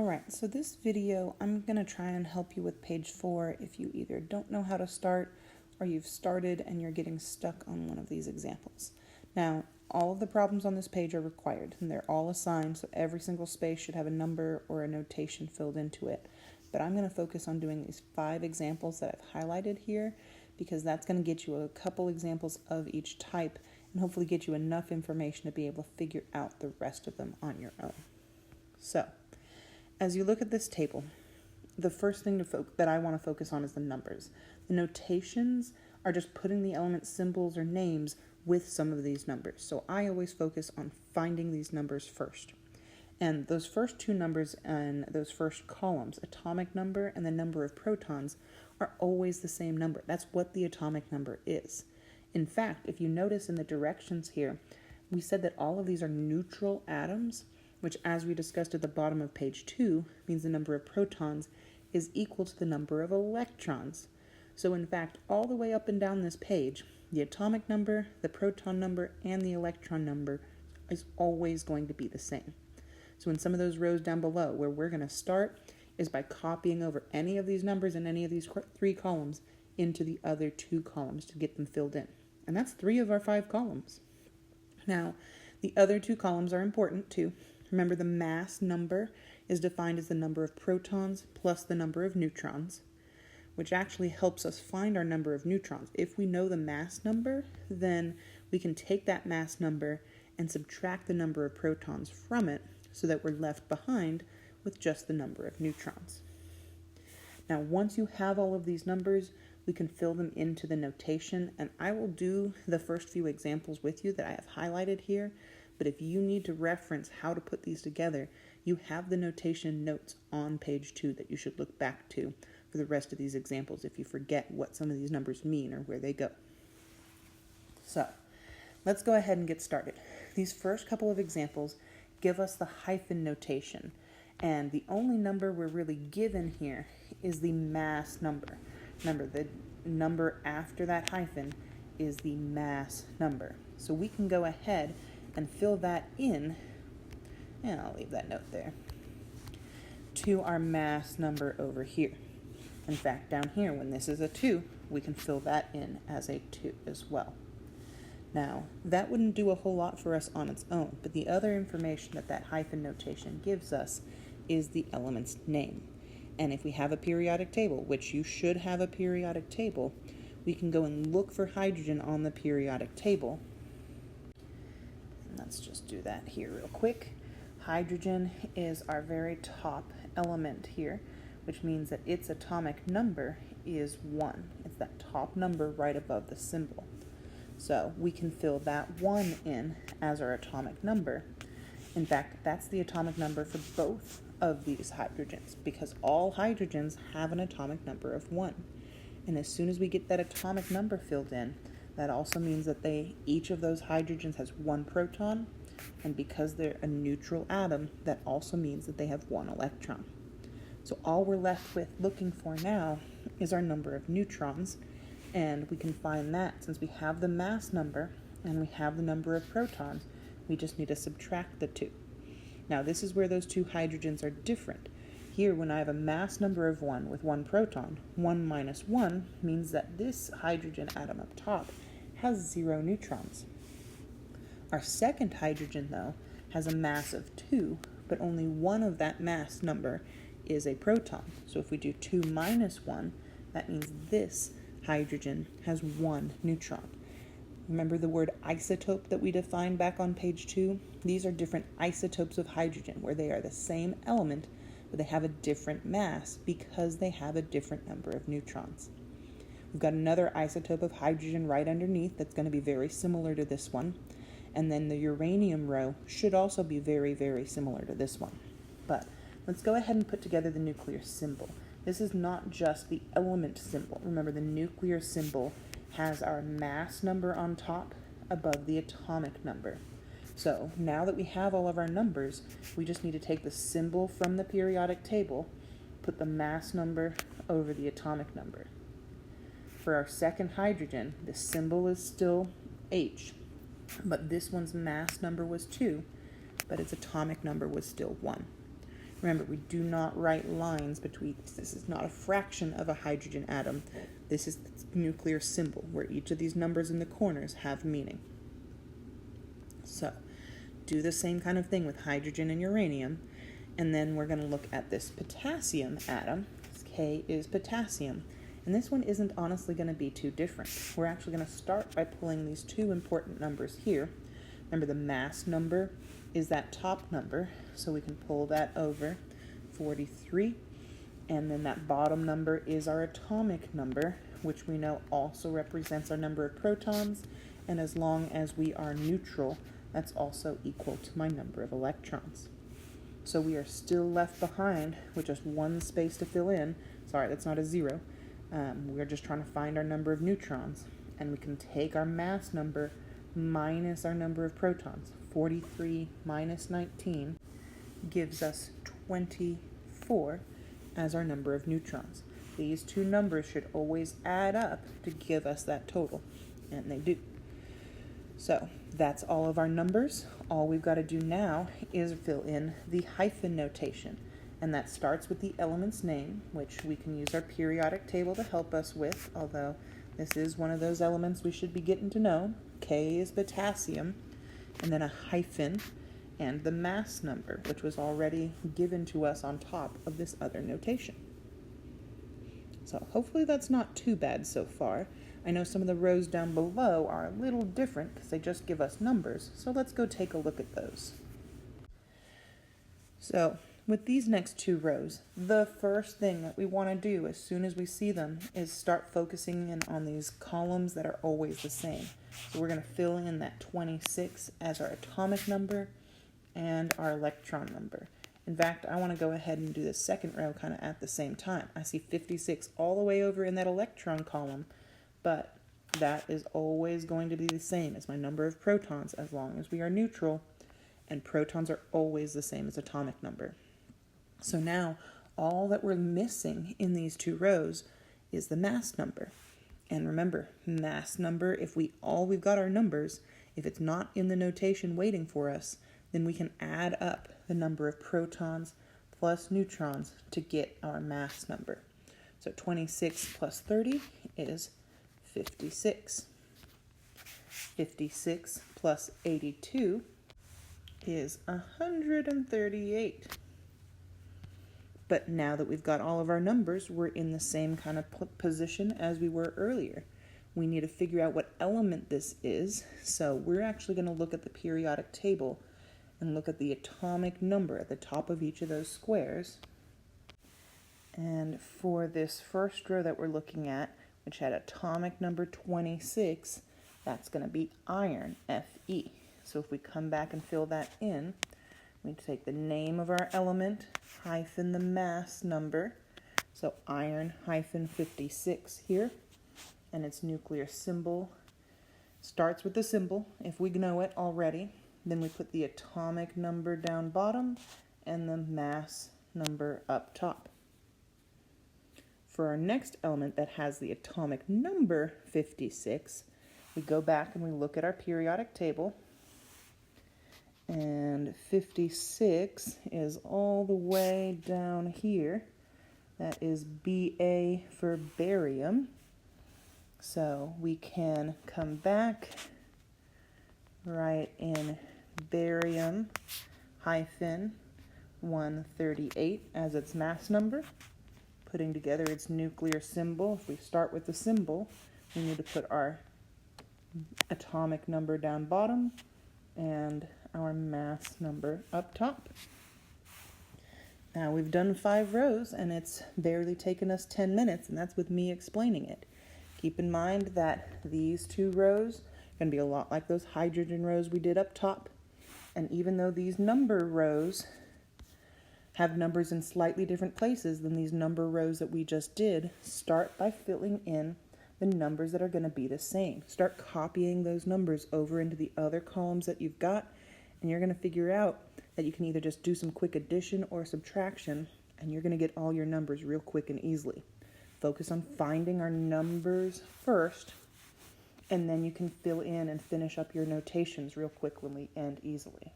Alright, so this video, I'm going to try and help you with page 4 if you either don't know how to start or you've started and you're getting stuck on one of these examples. Now, all of the problems on this page are required and they're all assigned, so every single space should have a number or a notation filled into it. But I'm going to focus on doing these 5 examples that I've highlighted here because that's going to get you a couple examples of each type and hopefully get you enough information to be able to figure out the rest of them on your own. So, as you look at this table, the first thing that I want to focus on is the numbers. The notations are just putting the element symbols or names with some of these numbers. So I always focus on finding these numbers first. And those first 2 numbers in those first columns, atomic number and the number of protons, are always the same number. That's what the atomic number is. In fact, if you notice in the directions here, we said that all of these are neutral atoms, which, as we discussed at the bottom of page 2, means the number of protons is equal to the number of electrons. So in fact, all the way up and down this page, the atomic number, the proton number, and the electron number is always going to be the same. So in some of those rows down below, where we're going to start is by copying over any of these numbers in any of these 3 columns into the other 2 columns to get them filled in. And that's 3 of our 5 columns. Now, the other 2 columns are important too. Remember, the mass number is defined as the number of protons plus the number of neutrons, which actually helps us find our number of neutrons. If we know the mass number, then we can take that mass number and subtract the number of protons from it so that we're left behind with just the number of neutrons. Now, once you have all of these numbers, we can fill them into the notation, and I will do the first few examples with you that I have highlighted here. But if you need to reference how to put these together, you have the notation notes on page 2 that you should look back to for the rest of these examples if you forget what some of these numbers mean or where they go. So, let's go ahead and get started. These first couple of examples give us the hyphen notation, and the only number we're really given here is the mass number. Remember, the number after that hyphen is the mass number. So we can go ahead and fill that in, and I'll leave that note there, to our mass number over here. In fact, down here, when this is a 2, we can fill that in as a 2 as well. Now, that wouldn't do a whole lot for us on its own, but the other information that that hyphen notation gives us is the element's name. And if we have a periodic table, which you should have a periodic table, we can go and look for hydrogen on the periodic table. Let's just do that here real quick. Hydrogen is our very top element here, which means that its atomic number is 1. It's that top number right above the symbol. So we can fill that 1 in as our atomic number. In fact, that's the atomic number for both of these hydrogens, because all hydrogens have an atomic number of 1. And as soon as we get that atomic number filled in, that also means that each of those hydrogens has 1 proton, and because they're a neutral atom, that also means that they have 1 electron. So all we're left with looking for now is our number of neutrons, and we can find that since we have the mass number and we have the number of protons, we just need to subtract the 2. Now this is where those 2 hydrogens are different. Here, when I have a mass number of 1 with 1 proton, 1 minus 1 means that this hydrogen atom up top has 0 neutrons. Our second hydrogen, though, has a mass of 2, but only one of that mass number is a proton. So if we do 2 minus 1, that means this hydrogen has 1 neutron. Remember the word isotope that we defined back on page 2? These are different isotopes of hydrogen, where they are the same element, but they have a different mass because they have a different number of neutrons. We've got another isotope of hydrogen right underneath that's going to be very similar to this one. And then the uranium row should also be very, very similar to this one. But let's go ahead and put together the nuclear symbol. This is not just the element symbol. Remember, the nuclear symbol has our mass number on top above the atomic number. So now that we have all of our numbers, we just need to take the symbol from the periodic table, put the mass number over the atomic number. For our second hydrogen, the symbol is still H, but this one's mass number was 2, but its atomic number was still 1. Remember, we do not write lines between, this is not a fraction of a hydrogen atom. This is the nuclear symbol, where each of these numbers in the corners have meaning. So, do the same kind of thing with hydrogen and uranium, and then we're going to look at this potassium atom. K is potassium, and this one isn't honestly going to be too different. We're actually going to start by pulling these two important numbers here. Remember, the mass number is that top number, so we can pull that over, 43, and then that bottom number is our atomic number, which we know also represents our number of protons, and as long as we are neutral, that's also equal to my number of electrons. So we are still left behind with just one space to fill in. Sorry, that's not a zero. We're just trying to find our number of neutrons, and we can take our mass number minus our number of protons. 43 minus 19 gives us 24 as our number of neutrons. These two numbers should always add up to give us that total, and they do. So that's all of our numbers. All we've got to do now is fill in the hyphen notation, and that starts with the element's name, which we can use our periodic table to help us with, although this is one of those elements we should be getting to know. K is potassium, and then a hyphen, and the mass number, which was already given to us on top of this other notation. So hopefully that's not too bad so far. I know some of the rows down below are a little different because they just give us numbers, so let's go take a look at those. So with these next two rows, the first thing that we want to do as soon as we see them is start focusing in on these columns that are always the same. So we're going to fill in that 26 as our atomic number and our electron number. In fact, I want to go ahead and do the second row kind of at the same time. I see 56 all the way over in that electron column, but that is always going to be the same as my number of protons as long as we are neutral, and protons are always the same as atomic number. So now all that we're missing in these two rows is the mass number. And remember, mass number, if we've got our numbers, if it's not in the notation waiting for us, then we can add up the number of protons plus neutrons to get our mass number. So 26 plus 30 is 56. 56 plus 82 is 138. But now that we've got all of our numbers, we're in the same kind of position as we were earlier. We need to figure out what element this is, so we're actually going to look at the periodic table and look at the atomic number at the top of each of those squares. And for this first row that we're looking at, which had atomic number 26, that's going to be iron, Fe. So if we come back and fill that in, we take the name of our element hyphen the mass number, so iron hyphen 56 here, and its nuclear symbol starts with the symbol. If we know it already, then we put the atomic number down bottom and the mass number up top. For our next element that has the atomic number 56, we go back and we look at our periodic table, and 56 is all the way down here. That is Ba for barium. So we can come back, write in barium hyphen 138 as its mass number, putting together its nuclear symbol. If we start with the symbol, we need to put our atomic number down bottom and our mass number up top. Now we've done 5 rows and it's barely taken us 10 minutes, and that's with me explaining it. Keep in mind that these 2 rows are going to be a lot like those hydrogen rows we did up top, and even though these number rows have numbers in slightly different places than these number rows that we just did, start by filling in the numbers that are going to be the same. Start copying those numbers over into the other columns that you've got, and you're going to figure out that you can either just do some quick addition or subtraction, and you're going to get all your numbers real quick and easily. Focus on finding our numbers first, and then you can fill in and finish up your notations real quickly and easily.